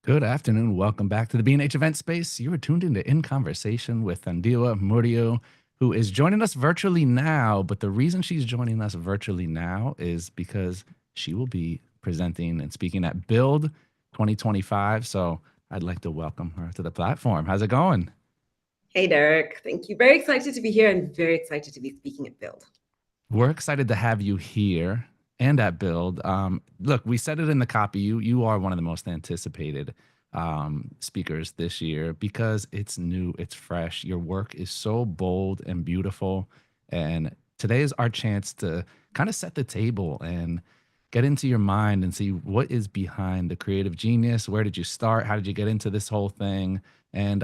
Good afternoon. Welcome back to the B&H event space. You are tuned into In Conversation with Thandiwe Muriu, who is joining us virtually now. But the reason she's joining us virtually now is because she will be presenting and speaking at BILD 2025. So I'd like to welcome her to the platform. How's it going? Hey, Derek. Thank you. Very excited to be here and very excited to be speaking at Build. We're excited to have you here and at Build. Look, we said it in the copy. You are one of the most anticipated speakers this year because it's new, it's fresh. Your work is so bold and beautiful, and today is our chance to kind of set the table and get into your mind and see what is behind the creative genius. Where did you start? How did you get into this whole thing? And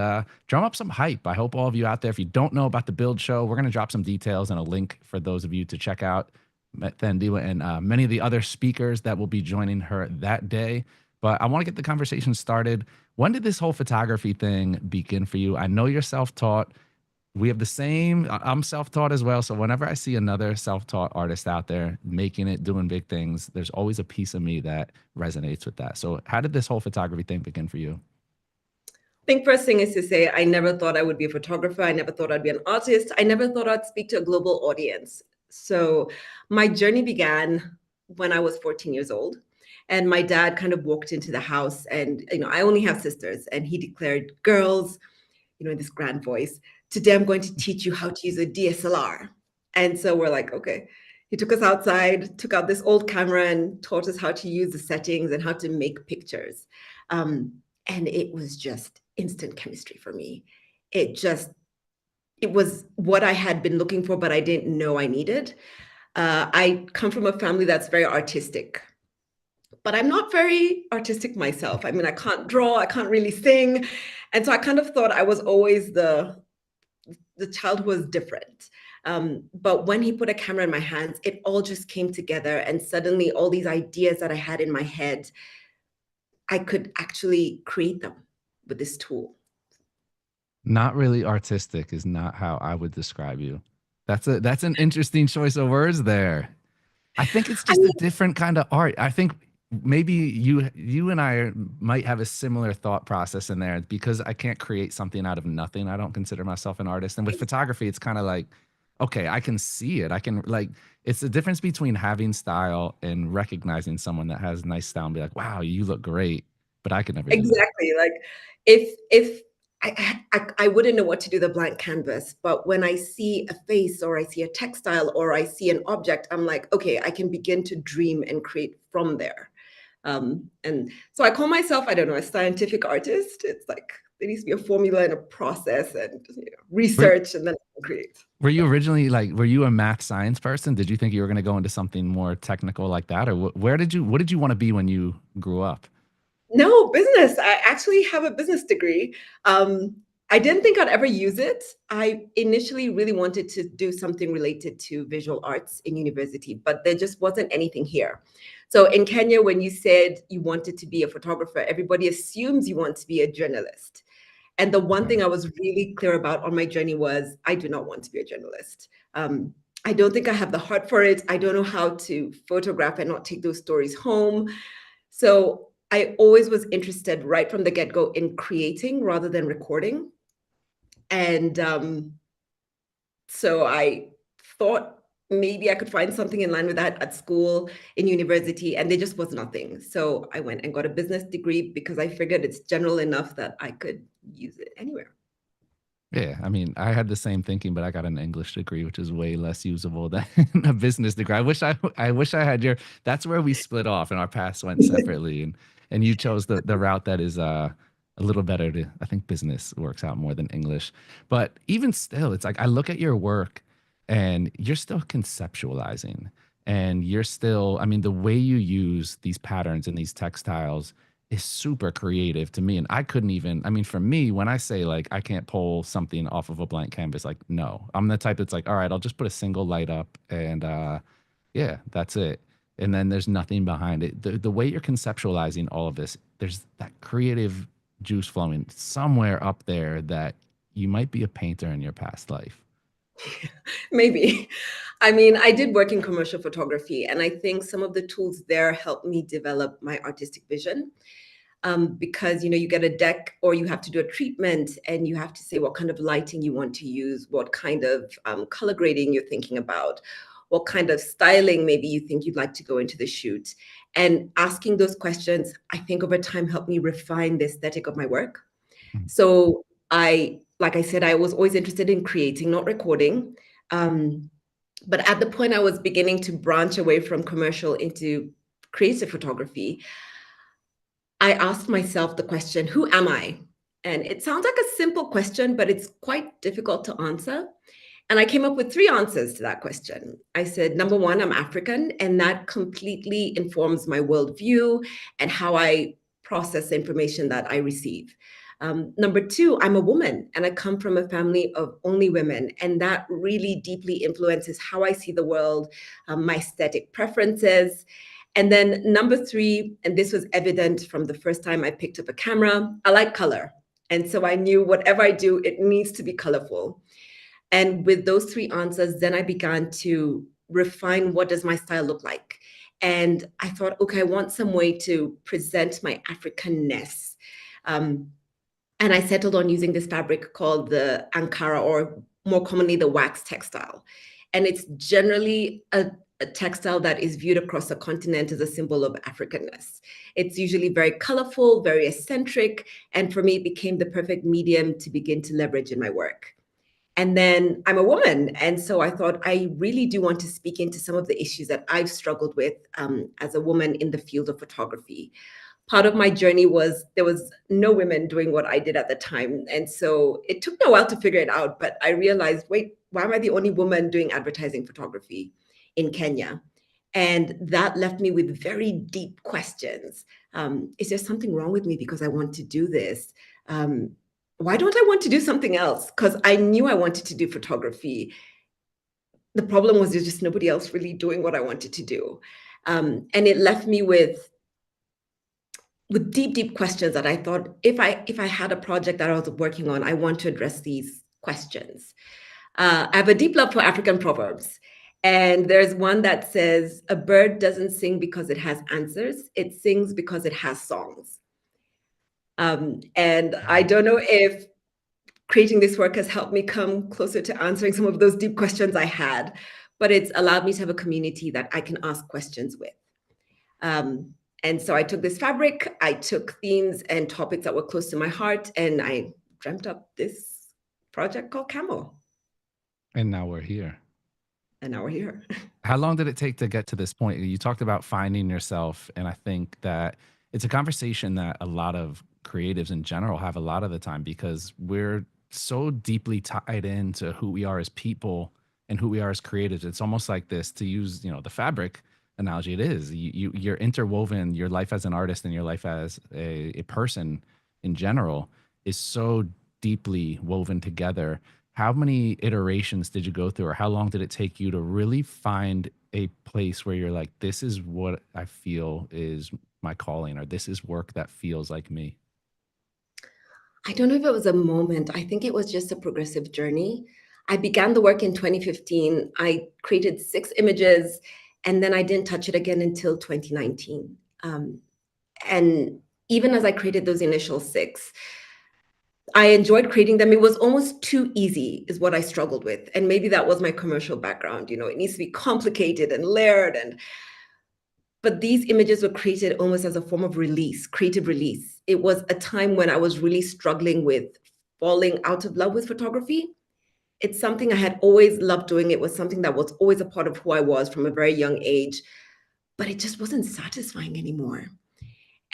drum up some hype. I hope all of you out there, if you don't know about the Build Show, we're going to drop some details and a link for those of you to check out Thandiwe and many of the other speakers that will be joining her that day. But I want to get the conversation started. When did this whole photography thing begin for you? I know you're self-taught. We have the same, I'm self-taught as well. So whenever I see another self-taught artist out there making it, doing big things, there's always a piece of me that resonates with that. So how did this whole photography thing begin for you? I think first thing is to say, I never thought I would be a photographer. I never thought I'd be an artist. I never thought I'd speak to a global audience. So my journey began when I was 14 years old. And my dad kind of walked into the house and, I only have sisters. And he declared, girls, in this grand voice, today I'm going to teach you how to use a DSLR. And so we're like, okay. He took us outside, took out this old camera and taught us how to use the settings and how to make pictures. And it was just instant chemistry for me. It was what I had been looking for, but I didn't know I needed. I come from a family that's very artistic, but I'm not very artistic myself. I mean, I can't draw, I can't really sing. And so I kind of thought I was always the child who was different. But when he put a camera in my hands, it all just came together. And suddenly all these ideas that I had in my head, I could actually create them with this tool. Not really artistic is not how I would describe you. That's an interesting choice of words there. I think it's I just a mean, different kind of art. I think maybe you and I might have a similar thought process in there because I can't create something out of nothing. I don't consider myself an artist. And with photography, it's kind of like, okay, I can see it. I can like it's the difference between having style and recognizing someone that has nice style and be like, wow, you look great. But I could never do that. exactly. Like if I wouldn't know what to do the blank canvas, but when I see a face or I see a textile or I see an object, I'm like, okay, I can begin to dream and create from there. And so I call myself, I don't know, a scientific artist. It's like there needs to be a formula and a process and Were, research and then create. were you originally like, were you a math science person? Did you think you were going to go into something more technical like that? Or what did you want to be when you grew up? No, business. I actually have a business degree. I didn't think I'd ever use it. I initially really wanted to do something related to visual arts in university, but there just wasn't anything here. So in Kenya, when you said you wanted to be a photographer, everybody assumes you want to be a journalist. And the one thing Right. I was really clear about on my journey was I do not want to be a journalist. I don't think I have the heart for it. I don't know how to photograph and not take those stories home. So I always was interested right from the get-go in creating rather than recording. And so I thought maybe I could find something in line with that at school, in university, and there just was nothing. So I went and got a business degree because I figured it's general enough that I could use it anywhere. Yeah, I mean, I had the same thinking, but I got an English degree, which is way less usable than a business degree. I wish I had your. That's where we split off, and our paths went separately. And you chose the route that is a little better to. I think business works out more than English, but even still, it's like I look at your work, and you're still conceptualizing, and you're still. I mean, the way you use these patterns and these textiles is super creative to me. And I couldn't even, I mean, for me, when I say like I can't pull something off of a blank canvas, like no. I'm the type that's like, all right, I'll just put a single light up and yeah, that's it. And then there's nothing behind it. The way you're conceptualizing all of this, there's that creative juice flowing somewhere up there that you might be a painter in your past life. Maybe. I mean, I did work in commercial photography, and I think some of the tools there helped me develop my artistic vision. because you get a deck or you have to do a treatment and you have to say what kind of lighting you want to use, what kind of color grading you're thinking about, what kind of styling maybe you think you'd like to go into the shoot. And asking those questions, I think over time helped me refine the aesthetic of my work. Mm. So like I said, I was always interested in creating, not recording. But at the point I was beginning to branch away from commercial into creative photography, I asked myself the question, who am I? And it sounds like a simple question, but it's quite difficult to answer. And I came up with 3 answers to that question. I said, number 1, I'm African, and that completely informs my worldview and how I process the information that I receive. Number 2, I'm a woman, and I come from a family of only women, and that really deeply influences how I see the world, my aesthetic preferences. And then number 3, and this was evident from the first time I picked up a camera, I like color. And so I knew whatever I do, it needs to be colorful. And with those 3 answers, then I began to refine, what does my style look like? And I thought, okay, I want some way to present my Africanness. And I settled on using this fabric called the Ankara, or more commonly the wax textile. And it's generally a textile that is viewed across the continent as a symbol of Africanness. It's usually very colorful, very eccentric, and for me, it became the perfect medium to begin to leverage in my work. And then I'm a woman. And so I thought, I really do want to speak into some of the issues that I've struggled with as a woman in the field of photography. Part of my journey was there was no women doing what I did at the time. And so it took me a while to figure it out, but I realized, wait, why am I the only woman doing advertising photography in Kenya? And that left me with very deep questions. Is there something wrong with me because I want to do this? Why don't I want to do something else? Because I knew I wanted to do photography. The problem was there's just nobody else really doing what I wanted to do. And it left me with deep, deep questions that I thought, if I had a project that I was working on, I want to address these questions. I have a deep love for African proverbs. And there's one that says, a bird doesn't sing because it has answers, it sings because it has songs. And I don't know if creating this work has helped me come closer to answering some of those deep questions I had, but it's allowed me to have a community that I can ask questions with. And so I took this fabric, I took themes and topics that were close to my heart, and I dreamt up this project called Camo. And now we're here. And now we're here. How long did it take to get to this point? You talked about finding yourself, and I think that it's a conversation that a lot of creatives in general have a lot of the time, because we're so deeply tied into who we are as people and who we are as creatives. It's almost like this, to use, the fabric analogy, it is. You're interwoven, your life as an artist and your life as a person in general is so deeply woven together. How many iterations did you go through, or how long did it take you to really find a place where you're like, this is what I feel is my calling, or this is work that feels like me? I don't know if it was a moment. I think it was just a progressive journey. I began the work in 2015. I created 6 images, and then I didn't touch it again until 2019. And even as I created those initial 6, I enjoyed creating them. It was almost too easy, is what I struggled with. And maybe that was my commercial background. It needs to be complicated and layered. But these images were created almost as a form of release, creative release. It was a time when I was really struggling with falling out of love with photography. It's something I had always loved doing. It was something that was always a part of who I was from a very young age, but it just wasn't satisfying anymore.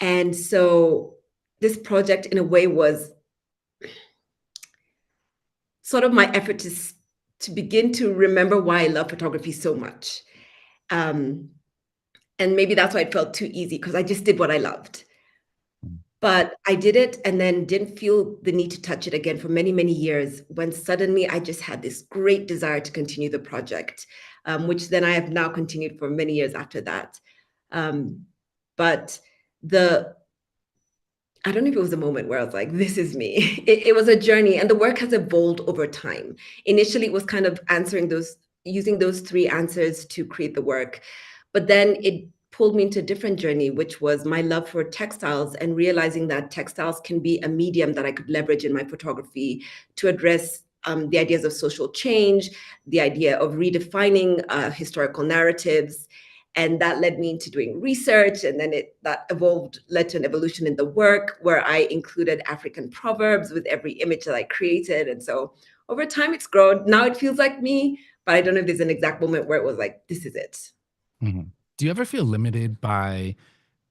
And so this project, in a way, was sort of my effort to begin to remember why I love photography so much. And maybe that's why it felt too easy, because I just did what I loved. But I did it and then didn't feel the need to touch it again for many, many years, when suddenly I just had this great desire to continue the project, which then I have now continued for many years after that. But I don't know if it was a moment where I was like, this is me. It was a journey, and the work has evolved over time. Initially, it was kind of using those 3 answers to create the work. But then it pulled me into a different journey, which was my love for textiles and realizing that textiles can be a medium that I could leverage in my photography to address the ideas of social change, the idea of redefining historical narratives. And that led me into doing research. And then that led to an evolution in the work where I included African proverbs with every image that I created. And so over time, it's grown. Now it feels like me, but I don't know if there's an exact moment where it was like, this is it. Mhm. Do you ever feel limited by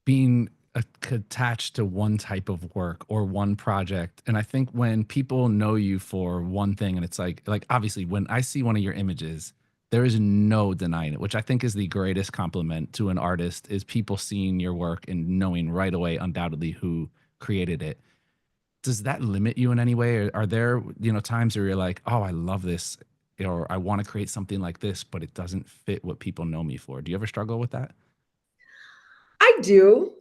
being attached to one type of work or one project? And I think when people know you for one thing, and it's like obviously when I see one of your images, there is no denying it, which I think is the greatest compliment to an artist is people seeing your work and knowing right away undoubtedly who created it. Does that limit you in any way? Or are there, times where you're like, oh, I love this, or I want to create something like this, but it doesn't fit what people know me for? Do you ever struggle with that? I do.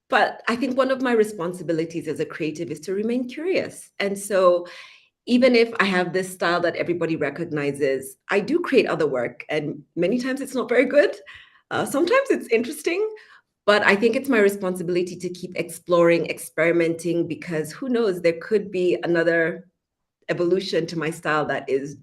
But I think one of my responsibilities as a creative is to remain curious. And so even if I have this style that everybody recognizes, I do create other work. And many times it's not very good. Sometimes it's interesting, but I think it's my responsibility to keep exploring, experimenting, because who knows, there could be another evolution to my style that is,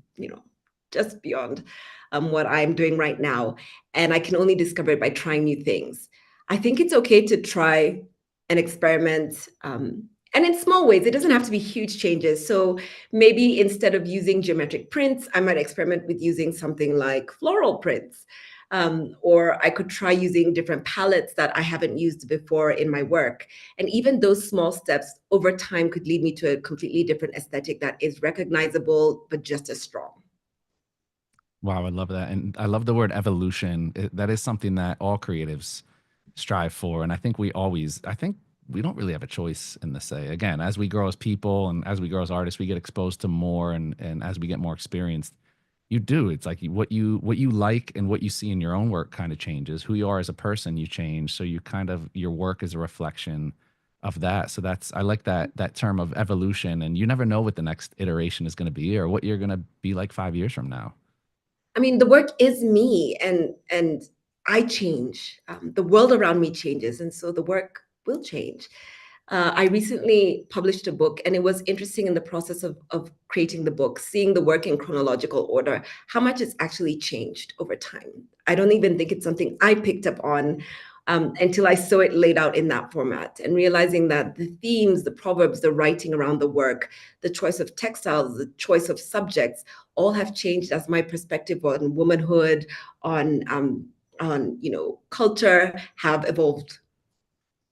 just beyond what I'm doing right now. And I can only discover it by trying new things. I think it's okay to try and experiment. And in small ways, it doesn't have to be huge changes. So maybe instead of using geometric prints, I might experiment with using something like floral prints. Or I could try using different palettes that I haven't used before in my work. And even those small steps over time could lead me to a completely different aesthetic that is recognizable, but just as strong. Wow, I love that. And I love the word evolution. That is something that all creatives strive for. And I think we don't really have a choice in this say. Again, as we grow as people and as we grow as artists, we get exposed to more and as we get more experienced, you do. It's like what you like and what you see in your own work kind of changes. Who you are as a person, you change. So you kind of your work is a reflection of that. So I like that term of evolution. And you never know what the next iteration is going to be or what you're going to be like 5 years from now. I mean, the work is me, and I change. The world around me changes, and so the work will change. I recently published a book, and it was interesting in the process of creating the book, seeing the work in chronological order, how much it's actually changed over time. I don't even think it's something I picked up on until I saw it laid out in that format, and realizing that the themes, the proverbs, the writing around the work, the choice of textiles, the choice of subjects, all have changed as my perspective on womanhood, on culture have evolved.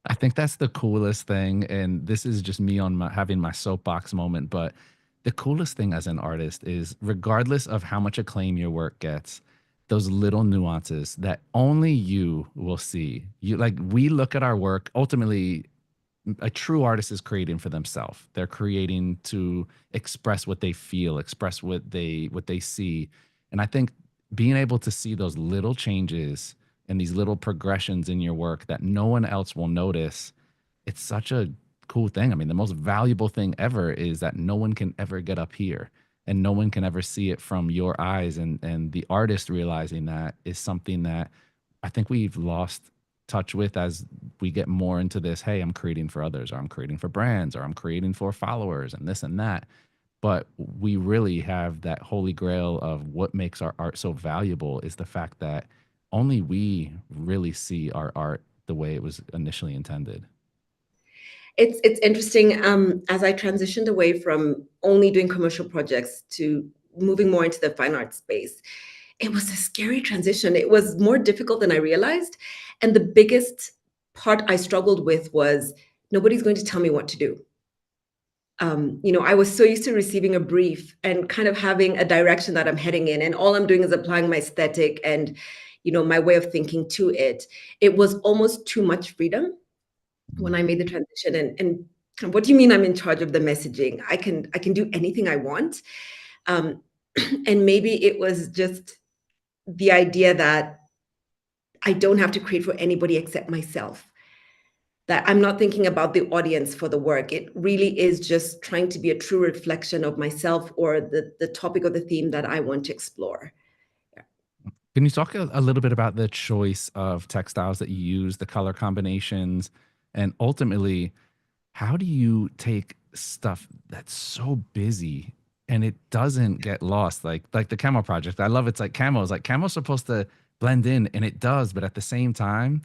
I think that's the coolest thing, and this is just me on having my soapbox moment, but the coolest thing as an artist is regardless of how much acclaim your work gets, those little nuances that only you will see. You like we look at our work, ultimately a true artist is creating for themselves. They're creating to express what they feel, express what they see. And I think being able to see those little changes and these little progressions in your work that no one else will notice, it's such a cool thing. I mean, the most valuable thing ever is that no one can ever get up here and no one can ever see it from your eyes. And the artist realizing that is something that I think we've lost touch with as we get more into this. Hey, I'm creating for others, or I'm creating for brands, or I'm creating for followers, and this and that. But we really have that holy grail of what makes our art so valuable is the fact that only we really see our art the way it was initially intended. It's interesting. As I transitioned away from only doing commercial projects to moving more into the fine art space, it was a scary transition. It was more difficult than I realized. And the biggest part I struggled with was nobody's going to tell me what to do. I was so used to receiving a brief and kind of having a direction that I'm heading in, and all I'm doing is applying my aesthetic and, my way of thinking to it. It was almost too much freedom when I made the transition. And kind of, what do you mean I'm in charge of the messaging? I can do anything I want. Um, and maybe it was just the idea that I don't have to create for anybody except myself. That I'm not thinking about the audience for the work. It really is just trying to be a true reflection of myself or the topic or the theme that I want to explore. Can you talk a little bit about the choice of textiles that you use, the color combinations, and ultimately, how do you take stuff that's so busy and it doesn't get lost? Like the camo project. I love it's like camo is like camo's supposed to blend in and it does, but at the same time,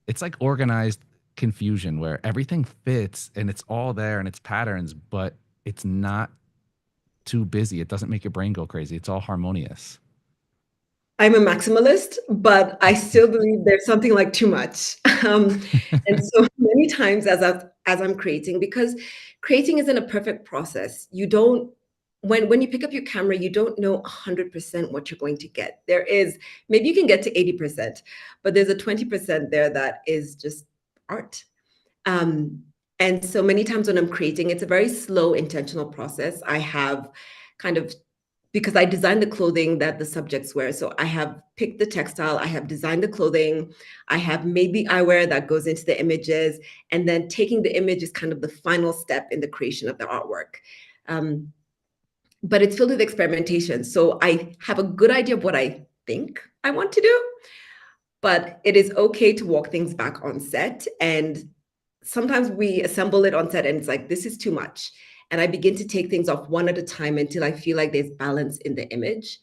it's like organized confusion where everything fits and it's all there and it's patterns, but it's not too busy. It doesn't make your brain go crazy. It's all harmonious. I'm a maximalist, but I still believe there's something like too much. And so many times as I'm creating, because creating isn't a perfect process. You don't when you pick up your camera, you don't know 100% what you're going to get. There is maybe you can get to 80%, but there's a 20% there that is just art. Um, and so many times when I'm creating, it's a very slow, intentional process. I have kind of because I designed the clothing that the subjects wear. So I have picked the textile, I have designed the clothing, I have made the eyewear that goes into the images, and then taking the image is kind of the final step in the creation of the artwork. Um, but it's filled with experimentation. So I have a good idea of what I think I want to do, but it is okay to walk things back on set. And sometimes we assemble it on set and it's like, this is too much. And I begin to take things off one at a time until I feel like there's balance in the image.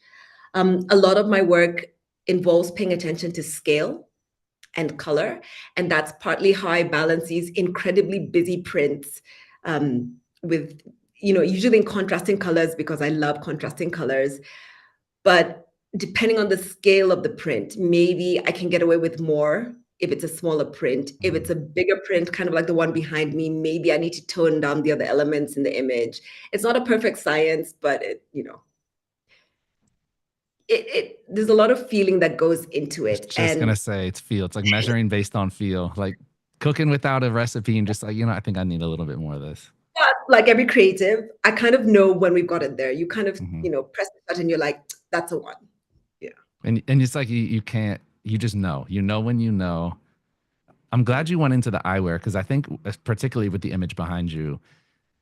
A lot of my work involves paying attention to scale and color. And that's partly how I balance these incredibly busy prints with, usually in contrasting colors because I love contrasting colors. But depending on the scale of the print, maybe I can get away with more if it's a smaller print. If it's a bigger print, kind of like the one behind me, maybe I need to tone down the other elements in the image. It's not a perfect science, but there's a lot of feeling that goes into I was it. just And gonna say it's feel. It's like measuring based on feel. Like cooking without a recipe and just like, I think I need a little bit more of this. but like every creative, I kind of know when we've got it there. You kind of, Hmm. press the button, you're like, that's a one. Yeah. And it's like you can't, you just know. You know when you know. I'm glad you went into the eyewear because I think particularly with the image behind you,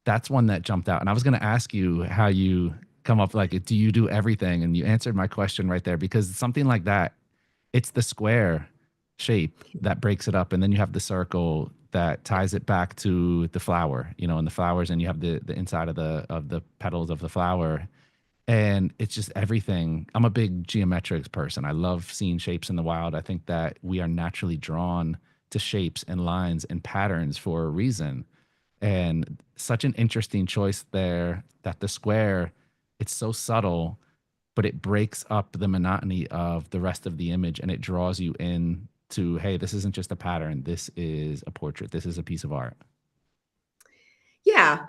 that's one that jumped out. And I was going to ask you how you come up like, do you do everything? And you answered my question right there because something like that, it's the square shape that breaks it up, and then you have the circle that ties it back to the flower, and the flowers, and you have the inside of the petals of the flower, and it's just everything. I'm a big geometrics person. I love seeing shapes in the wild. I think that we are naturally drawn to shapes and lines and patterns for a reason. And such an interesting choice there that the square, it's so subtle, but it breaks up the monotony of the rest of the image and it draws you in to, hey, this isn't just a pattern. This is a portrait. This is a piece of art. Yeah.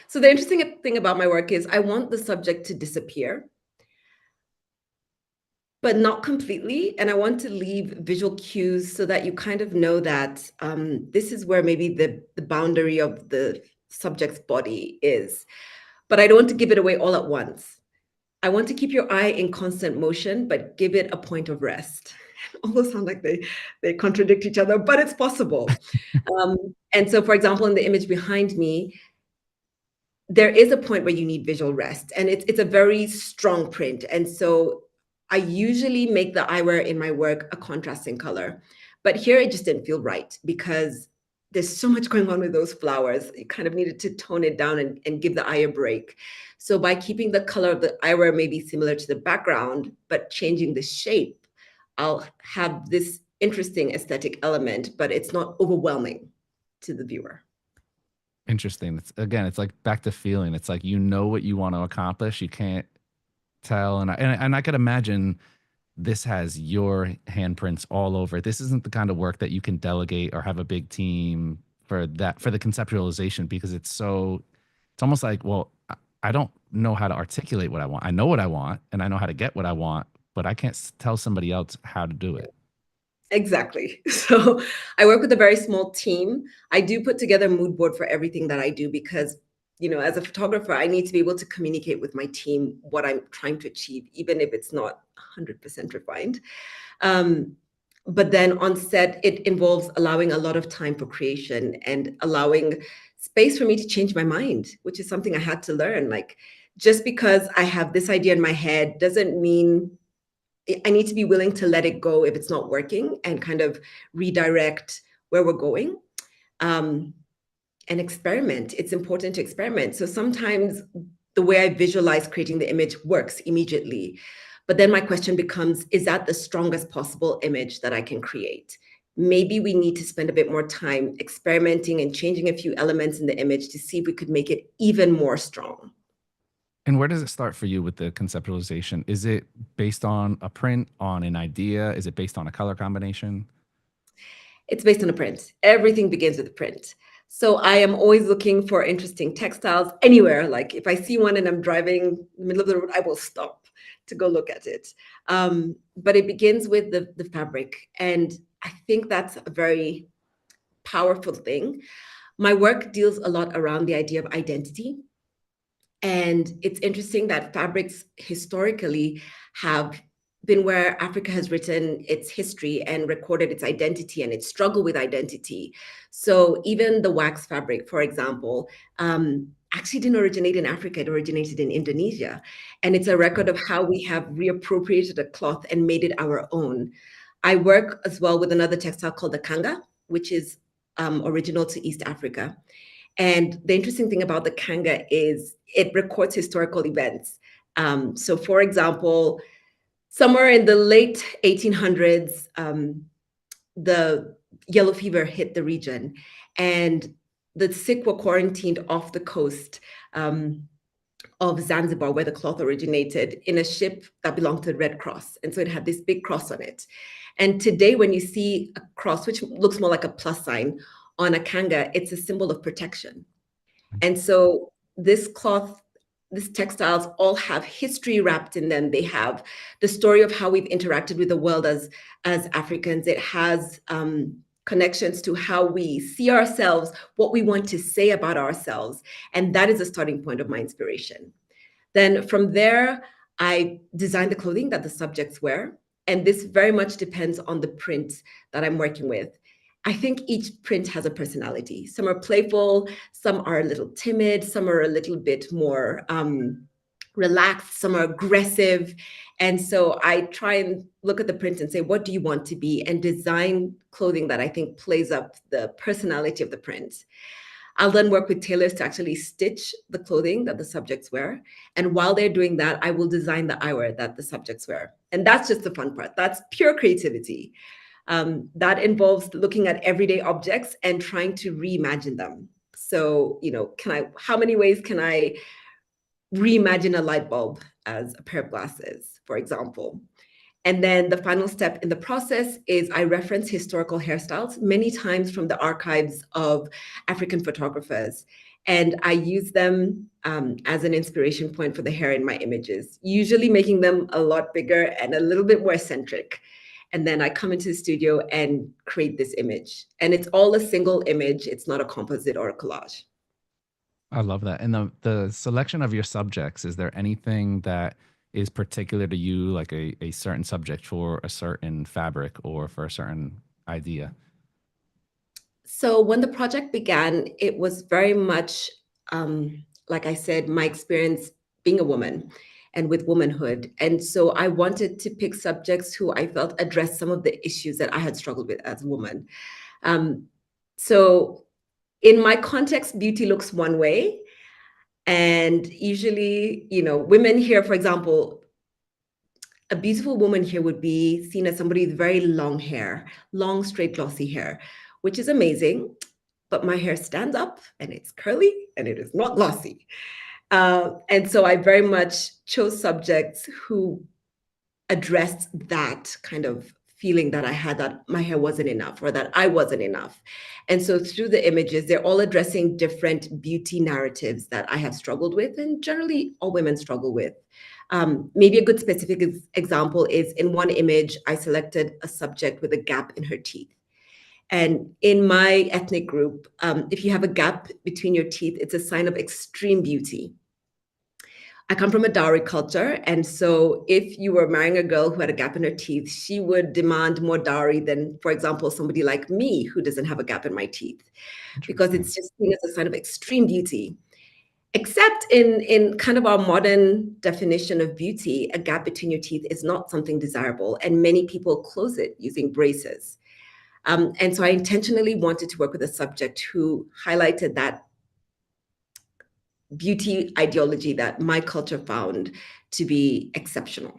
So the interesting thing about my work is I want the subject to disappear, but not completely. And I want to leave visual cues so that you kind of know that this is where maybe the boundary of the subject's body is. But I don't want to give it away all at once. I want to keep your eye in constant motion, but give it a point of rest. All those sound like they contradict each other, but it's possible. And so, for example, in the image behind me, there is a point where you need visual rest, and it's a very strong print. And so I usually make the eyewear in my work a contrasting color, but here it just didn't feel right because there's so much going on with those flowers. You kind of needed to tone it down and give the eye a break. So by keeping the color of the eyewear maybe similar to the background, but changing the shape, I'll have this interesting aesthetic element, but it's not overwhelming to the viewer. Interesting. It's like back to feeling. It's like what you want to accomplish. You can't tell, and I could imagine this has your handprints all over it. This isn't the kind of work that you can delegate or have a big team for the conceptualization because it's almost like, well, I don't know how to articulate what I want. I know what I want and I know how to get what I want, but I can't tell somebody else how to do it. Exactly. So I work with a very small team. I do put together a mood board for everything that I do because, as a photographer, I need to be able to communicate with my team what I'm trying to achieve, even if it's not 100% refined. Um, but then on set, it involves allowing a lot of time for creation and allowing space for me to change my mind, which is something I had to learn. Like, just because I have this idea in my head doesn't mean I need to be willing to let it go if it's not working and kind of redirect where we're going. And experiment. It's important to experiment. So sometimes the way I visualize creating the image works immediately. But then my question becomes, is that the strongest possible image that I can create? Maybe we need to spend a bit more time experimenting and changing a few elements in the image to see if we could make it even more strong. And where does it start for you with the conceptualization? Is it based on a print, on an idea? Is it based on a color combination? It's based on a print. Everything begins with a print. So I am always looking for interesting textiles anywhere. Like if I see one and I'm driving in the middle of the road, I will stop to go look at it. But it begins with the fabric. And I think that's a very powerful thing. My work deals a lot around the idea of identity. And it's interesting that fabrics historically have been where Africa has written its history and recorded its identity and its struggle with identity. So even the wax fabric, for example, actually didn't originate in Africa, it originated in Indonesia. And it's a record of how we have reappropriated a cloth and made it our own. I work as well with another textile called the kanga, which is original to East Africa. And the interesting thing about the kanga is it records historical events. So, for example, somewhere in the late 1800s, the yellow fever hit the region, and the sick were quarantined off the coast of Zanzibar, where the cloth originated, in a ship that belonged to the Red Cross. And so it had this big cross on it. And today, when you see a cross, which looks more like a plus sign on a kanga, it's a symbol of protection. And so this cloth, these textiles all have history wrapped in them. They have the story of how we've interacted with the world as Africans. It has connections to how we see ourselves, what we want to say about ourselves. And that is a starting point of my inspiration. Then from there, I designed the clothing that the subjects wear. And this very much depends on the print that I'm working with. I think each print has a personality. Some are playful, some are a little timid, some are a little bit more relaxed, some are aggressive. And so I try and look at the print and say, what do you want to be? And design clothing that I think plays up the personality of the print. I'll then work with tailors to actually stitch the clothing that the subjects wear. And while they're doing that, I will design the eyewear that the subjects wear. And that's just the fun part. That's pure creativity. That involves looking at everyday objects and trying to reimagine them. So, how many ways can I reimagine a light bulb as a pair of glasses, for example? And then the final step in the process is I reference historical hairstyles, many times from the archives of African photographers. And I use them as an inspiration point for the hair in my images, usually making them a lot bigger and a little bit more eccentric. And then I come into the studio and create this image. And it's all a single image. It's not a composite or a collage. I love that. And the selection of your subjects, is there anything that is particular to you, like a certain subject for a certain fabric or for a certain idea? So when the project began, it was very much, like I said, my experience being a woman and with womanhood. And so I wanted to pick subjects who I felt addressed some of the issues that I had struggled with as a woman. So in my context, beauty looks one way. And usually, women here, for example, a beautiful woman here would be seen as somebody with very long hair, long, straight, glossy hair, which is amazing. But my hair stands up and it's curly and it is not glossy. And so I very much chose subjects who addressed that kind of feeling that I had, that my hair wasn't enough or that I wasn't enough. And so through the images, they're all addressing different beauty narratives that I have struggled with and generally all women struggle with. Maybe a good specific example is in one image, I selected a subject with a gap in her teeth. And in my ethnic group, if you have a gap between your teeth, it's a sign of extreme beauty. I come from a dowry culture. And so if you were marrying a girl who had a gap in her teeth, she would demand more dowry than, for example, somebody like me who doesn't have a gap in my teeth, because it's just seen as a sign of extreme beauty. Except in kind of our modern definition of beauty, a gap between your teeth is not something desirable, and many people close it using braces. And so I intentionally wanted to work with a subject who highlighted that beauty ideology that my culture found to be exceptional.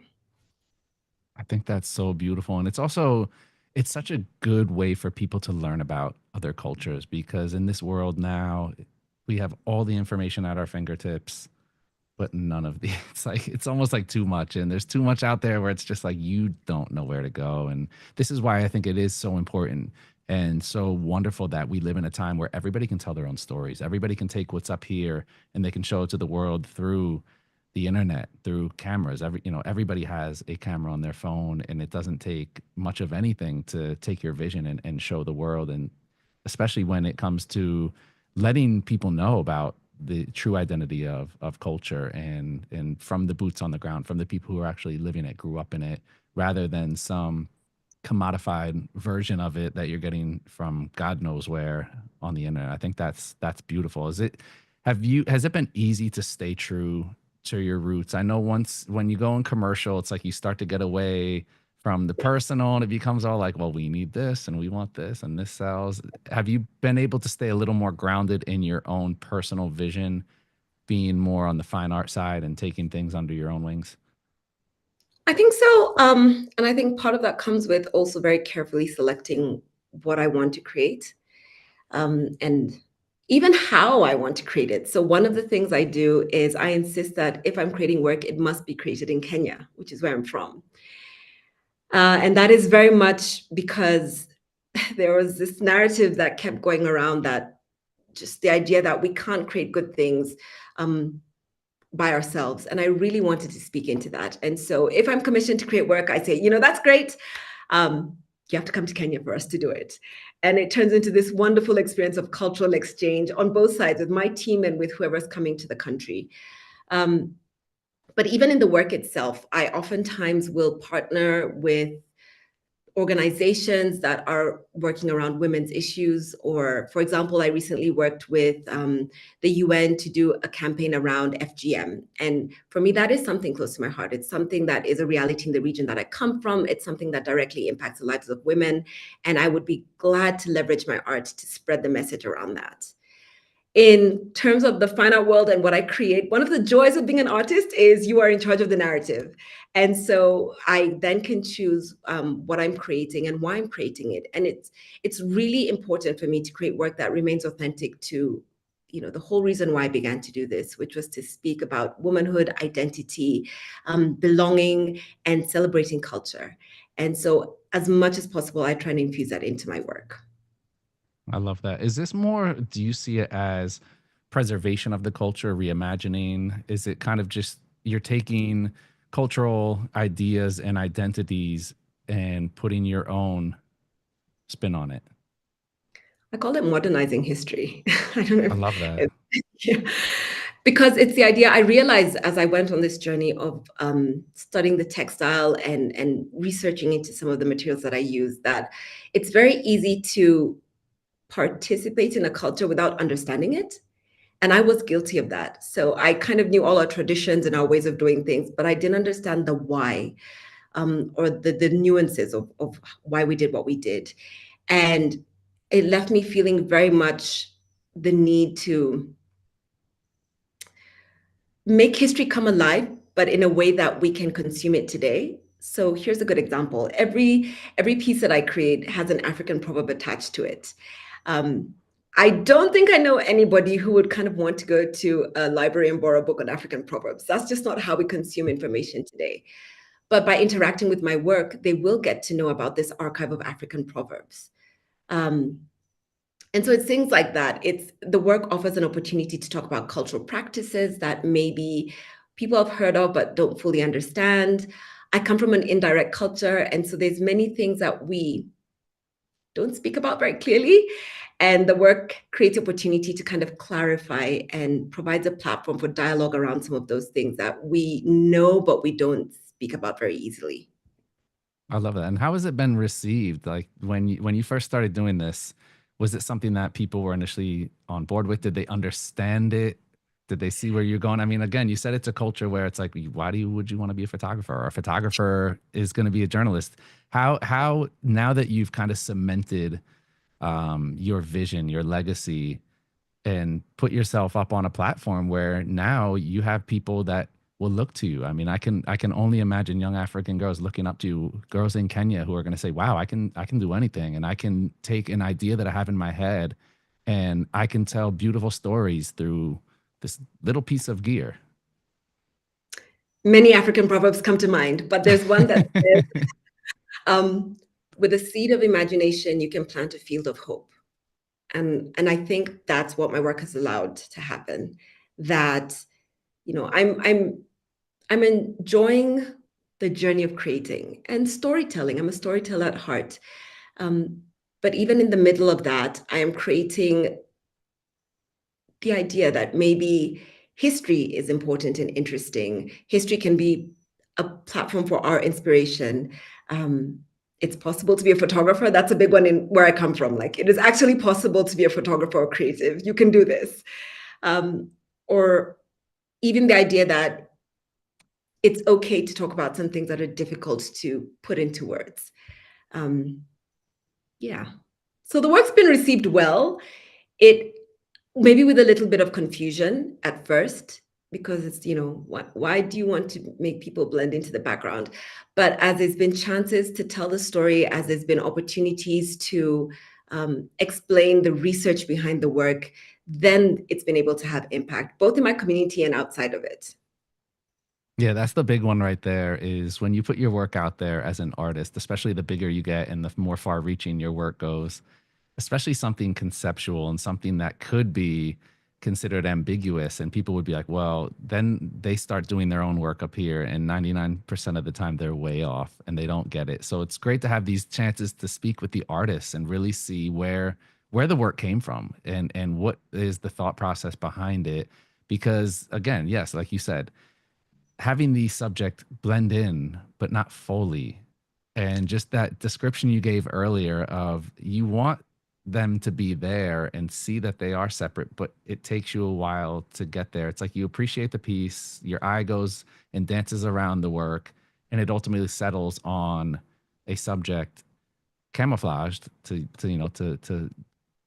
I think that's so beautiful. And it's also it's such a good way for people to learn about other cultures because in this world now we have all the information at our fingertips, but none of the it's like it's almost like too much and there's too much out there where it's just like you don't know where to go. And this is why I think it is so important and so wonderful that we live in a time where everybody can tell their own stories. Everybody can take what's up here and they can show it to the world through the internet, through cameras. Everybody has a camera on their phone and it doesn't take much of anything to take your vision and show the world. And especially when it comes to letting people know about the true identity of culture and from the boots on the ground, from the people who are actually living it, grew up in it, rather than some commodified version of it that you're getting from God knows where on the internet. I think that's beautiful. Has it been easy to stay true to your roots? I know once when you go in commercial, it's like you start to get away from the personal and it becomes all like, well, we need this and we want this and this sells. Have you been able to stay a little more grounded in your own personal vision, being more on the fine art side and taking things under your own wings? I think so. And I think part of that comes with also very carefully selecting what I want to create, and even how I want to create it. So one of the things I do is I insist that if I'm creating work, it must be created in Kenya, which is where I'm from. And that is very much because there was this narrative that kept going around that just the idea that we can't create good things um, by ourselves. And I really wanted to speak into that. And so if I'm commissioned to create work, I say, that's great. You have to come to Kenya for us to do it. And it turns into this wonderful experience of cultural exchange on both sides with my team and with whoever's coming to the country. Um, but even in the work itself, I oftentimes will partner with organizations that are working around women's issues. Or, for example, I recently worked with the UN to do a campaign around FGM. And for me, that is something close to my heart. It's something that is a reality in the region that I come from. It's something that directly impacts the lives of women. And I would be glad to leverage my art to spread the message around that. In terms of the fine art world and what I create, one of the joys of being an artist is you are in charge of the narrative. And so I then can choose what I'm creating and why I'm creating it. And it's really important for me to create work that remains authentic to the whole reason why I began to do this, which was to speak about womanhood, identity, belonging, and celebrating culture. And so as much as possible, I try and infuse that into my work. I love that. Is this more, do you see it as preservation of the culture, reimagining? Is it kind of just you're taking cultural ideas and identities and putting your own spin on it? I call it modernizing history. I don't know I love that. yeah. Because it's the idea I realized as I went on this journey of studying the textile and researching into some of the materials that I use, that it's very easy to participate in a culture without understanding it. And I was guilty of that. So I kind of knew all our traditions and our ways of doing things, but I didn't understand the why, or the nuances of why we did what we did. And it left me feeling very much the need to make history come alive, but in a way that we can consume it today. So here's a good example. Every piece that I create has an African proverb attached to it. I don't think I know anybody who would kind of want to go to a library and borrow a book on African proverbs. That's just not how we consume information today. But by interacting with my work, they will get to know about this archive of African proverbs. Um, and so it's things like that. It's the work offers an opportunity to talk about cultural practices that maybe people have heard of but don't fully understand. I come from an indirect culture, and so there's many things that we don't speak about very clearly. And the work creates opportunity to kind of clarify and provides a platform for dialogue around some of those things that we know but we don't speak about very easily. I love that. And how has it been received? Like when you first started doing this, was it something that people were initially on board with? Did they understand it? Did they see where you're going? I mean, again, you said it's a culture where it's like, why would you want to be a photographer? Or a photographer is going to be a journalist. How now that you've kind of cemented your vision, your legacy, and put yourself up on a platform where now you have people that will look to you. I mean, I can only imagine young African girls looking up to you, girls in Kenya who are going to say, "Wow, I can do anything, and I can take an idea that I have in my head, and I can tell beautiful stories through this little piece of gear." Many African proverbs come to mind, but there's one that says, um, with a seed of imagination, you can plant a field of hope. And I think that's what my work has allowed to happen. That, I'm enjoying the journey of creating and storytelling. I'm a storyteller at heart. Um, but even in the middle of that, I am creating the idea that maybe history is important and interesting. History can be a platform for our inspiration. Um, it's possible to be a photographer. That's a big one in where I come from. Like, it is actually possible to be a photographer or creative. You can do this. Or even the idea that it's okay to talk about some things that are difficult to put into words. Um, yeah. So the work's been received well. It maybe with a little bit of confusion at first, because it's, why do you want to make people blend into the background? But as there's been chances to tell the story, as there's been opportunities to explain the research behind the work, then it's been able to have impact, both in my community and outside of it. Yeah, that's the big one right there is when you put your work out there as an artist, especially the bigger you get and the more far reaching your work goes, especially something conceptual and something that could be considered ambiguous. And people would be like, well, then they start doing their own work up here. And 99% of the time, they're way off and they don't get it. So it's great to have these chances to speak with the artists and really see where the work came from and what is the thought process behind it. Because again, yes, like you said, having the subject blend in, but not fully. And just that description you gave earlier of you want them to be there and see that they are separate, but it takes you a while to get there. It's like you appreciate the piece, your eye goes and dances around the work, and it ultimately settles on a subject camouflaged to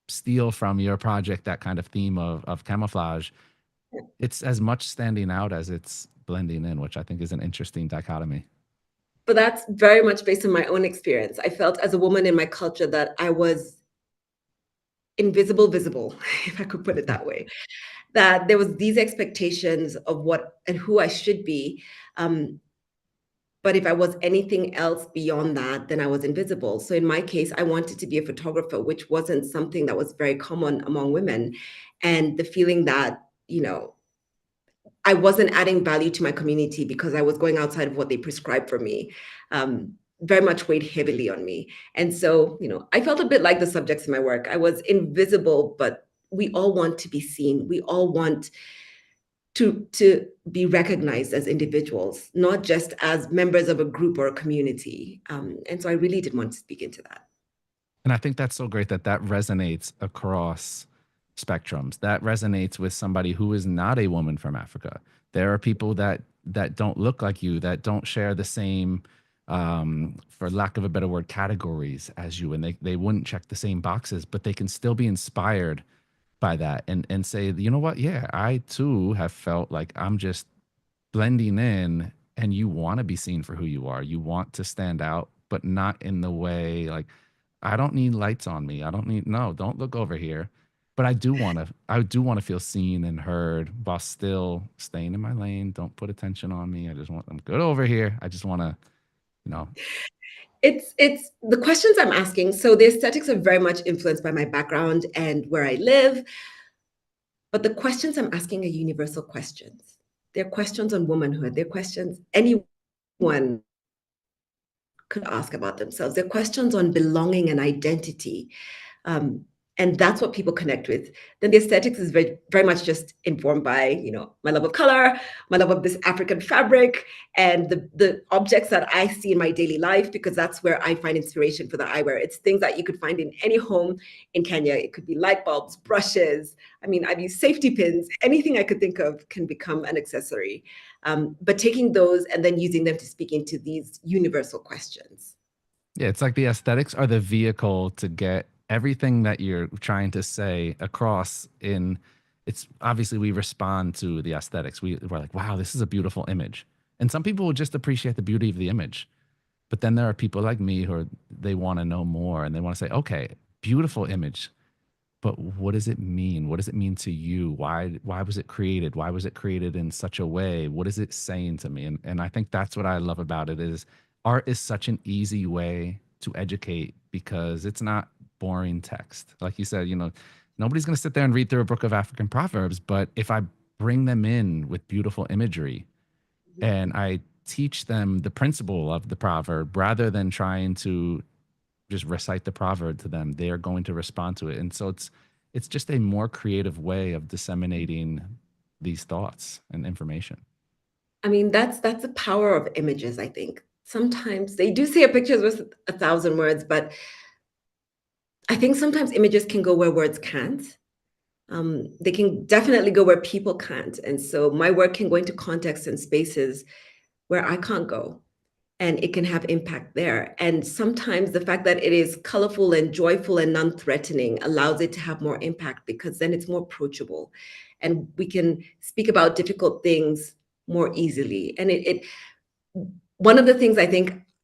steal from your project that kind of theme of camouflage. It's as much standing out as it's blending in, which I think is an interesting dichotomy. But that's very much based on my own experience. I felt as a woman in my culture that I was invisible visible, if I could put it that way. That there was these expectations of what and who I should be. But if I was anything else beyond that, then I was invisible. So in my case, I wanted to be a photographer, which wasn't something that was very common among women. And the feeling that, I wasn't adding value to my community because I was going outside of what they prescribed for me, very much weighed heavily on me. And so, I felt a bit like the subjects in my work. I was invisible, but we all want to be seen. We all want to be recognized as individuals, not just as members of a group or a community. And so I really did want to speak into that. And I think that's so great that that resonates across spectrums. That resonates with somebody who is not a woman from Africa. There are people that don't look like you, that don't share the same, for lack of a better word, categories as you, and they wouldn't check the same boxes, but they can still be inspired by that and say, you know what? Yeah, I too have felt like I'm just blending in, and you want to be seen for who you are. You want to stand out, but not in the way like, I don't need lights on me. I don't need, no, don't look over here. But I do want to feel seen and heard while still staying in my lane. Don't put attention on me. I'm good over here. I just want to, you know, It's the questions I'm asking. So the aesthetics are very much influenced by my background and where I live. But the questions I'm asking are universal questions. They're questions on womanhood. They're questions anyone could ask about themselves. They're questions on belonging and identity. Um, and that's what people connect with, then the aesthetics is very, very much just informed by, my love of color, my love of this African fabric, and the objects that I see in my daily life, because that's where I find inspiration for the eyewear. It's things that you could find in any home in Kenya. It could be light bulbs, brushes. I mean, I've used safety pins. Anything I could think of can become an accessory. But taking those and then using them to speak into these universal questions. Yeah, it's like the aesthetics are the vehicle to get everything that you're trying to say across in it's obviously we respond to the aesthetics. We're like, wow, this is a beautiful image. And some people will just appreciate the beauty of the image. But then there are people like me who they want to know more and they want to say, okay, beautiful image. But what does it mean? What does it mean to you? Why was it created? Why was it created in such a way? What is it saying to me? And I think that's what I love about it is art is such an easy way to educate because it's not boring text. Like you said, nobody's going to sit there and read through a book of African proverbs, but if I bring them in with beautiful imagery and I teach them the principle of the proverb rather than trying to just recite the proverb to them, they are going to respond to it. And so it's just a more creative way of disseminating these thoughts and information. I mean, that's the power of images, I think. Sometimes they do say a picture is worth 1,000 words, but I think sometimes images can go where words can't. They can definitely go where people can't. And so my work can go into contexts and spaces where I can't go, and it can have impact there. And sometimes the fact that it is colorful and joyful and non-threatening allows it to have more impact because then it's more approachable and we can speak about difficult things more easily. And one of the things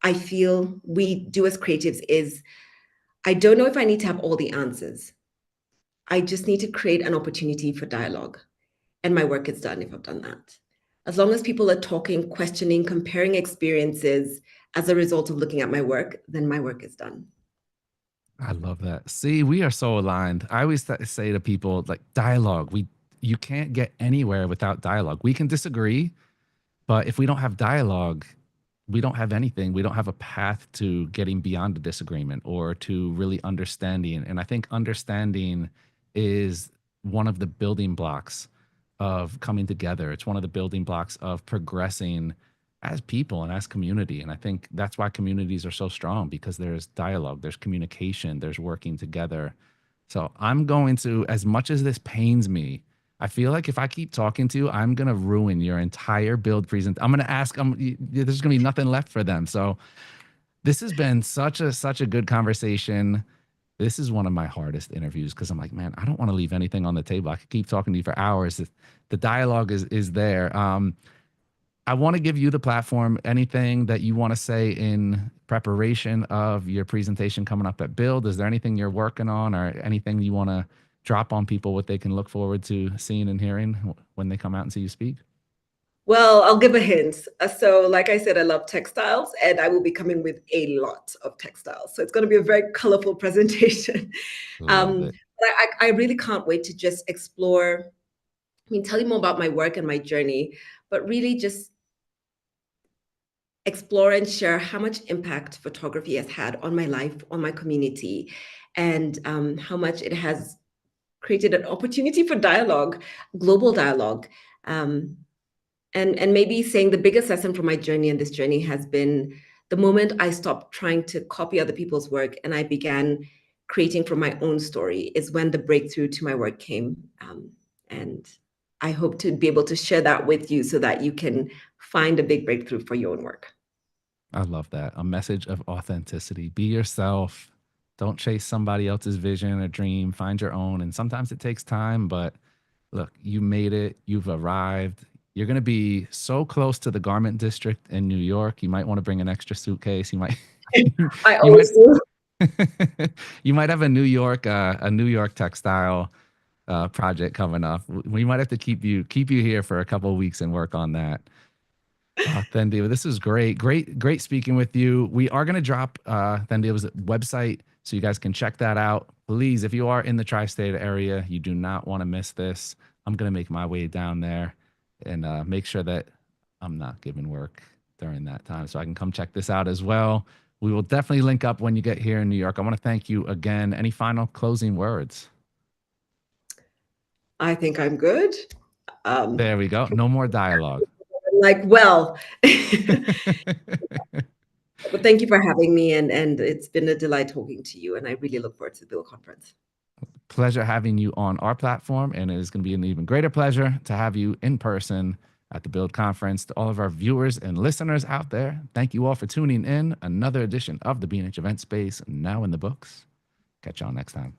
I feel we do as creatives is I don't know if I need to have all the answers. I just need to create an opportunity for dialogue. And my work is done if I've done that. As long as people are talking, questioning, comparing experiences as a result of looking at my work, then my work is done. I love that. See, we are so aligned. I always say to people like dialogue, you can't get anywhere without dialogue. We can disagree, but if we don't have dialogue, we don't have anything. We don't have a path to getting beyond a disagreement or to really understanding. And I think understanding is one of the building blocks of coming together. It's one of the building blocks of progressing as people and as community. And I think that's why communities are so strong because there's dialogue, there's communication, there's working together. So I'm going to, as much as this pains me, I feel like if I keep talking to you, I'm going to ruin your entire build present. I'm going to ask them, there's going to be nothing left for them. So this has been such a good conversation. This is one of my hardest interviews because I'm like, man, I don't want to leave anything on the table. I could keep talking to you for hours. The dialogue is there. I want to give you the platform. Anything that you want to say in preparation of your presentation coming up at Build? Is there anything you're working on or anything you want to drop on people what they can look forward to seeing and hearing when they come out and see you speak? Well, I'll give a hint. So, like I said, I love textiles, and I will be coming with a lot of textiles. So it's going to be a very colorful presentation. Love it. But I really can't wait to just explore. I mean, tell you more about my work and my journey, but really just explore and share how much impact photography has had on my life, on my community, and how much it has created an opportunity for dialogue, global dialogue. And maybe saying the biggest lesson from my journey and this journey has been the moment I stopped trying to copy other people's work and I began creating from my own story is when the breakthrough to my work came. And I hope to be able to share that with you so that you can find a big breakthrough for your own work. I love that. A message of authenticity. Be yourself. Don't chase somebody else's vision or dream. Find your own. And sometimes it takes time, but look, you made it. You've arrived. You're going to be so close to the garment district in New York. You might want to bring an extra suitcase. You might, I you might, always do. you might have a New York textile project coming up. We might have to keep you here for a couple of weeks and work on that. Thandiwe, this is great speaking with you. We are going to drop Thandiwe's website so you guys can check that out. Please, if you are in the tri-state area, you do not want to miss this. I'm going to make my way down there and make sure that I'm not giving work during that time so I can come check this out as well. We will definitely link up when you get here in New York. I want to thank you again. Any final closing words? I think I'm good. There we go. No more dialogue. Like, well, but thank you for having me, and it's been a delight talking to you, and I really look forward to the BILD conference. Pleasure having you on our platform, and it is going to be an even greater pleasure to have you in person at the BILD conference. To all of our viewers and listeners out there, thank you all for tuning in. Another edition of the B&H Event Space now in the books. Catch y'all next time.